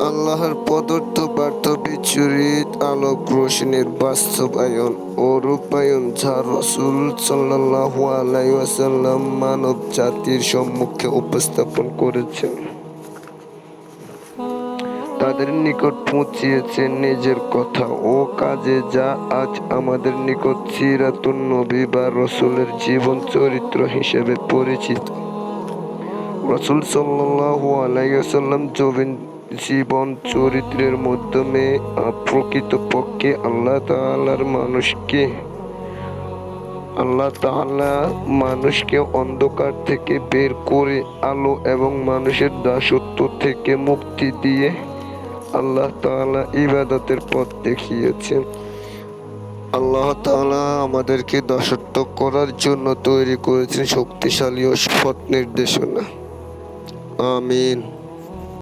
আল্লাহর প্রদত্ত বার্তা বিচ্ছুরিত আলোক রোশনির বাস্তবায়ন ও রূপায়ণ যা রাসূল সাল্লাল্লাহু আলাইহি ওয়াসাল্লাম মানব জাতির সম্মুখে উপস্থাপন করেছেন। তাদের নিকট পৌঁছিয়েছেন নিজের কথা ও কাজে, যা আজ আমাদের নিকট সিরাতুন নবী বা রাসূলের জীবন চরিত্র হিসেবে পরিচিত। রাসূল সাল্লাল্লাহু আলাইহি ওয়াসাল্লাম জীবন চরিত্রের মাধ্যমে প্রকৃতপক্ষে আল্লাহ তাআলা মানুষকে অন্ধকার থেকে বের করে আলো এবং মানুষের দাসত্ব থেকে মুক্তি দিয়ে আল্লাহ তাআলা ইবাদতের পথ দেখিয়েছেন। আল্লাহ তাআলা আমাদেরকে দাসত্ব করার জন্য তৈরি করেছেন শক্তিশালী ও সৎ নির্দেশনা। আমিন।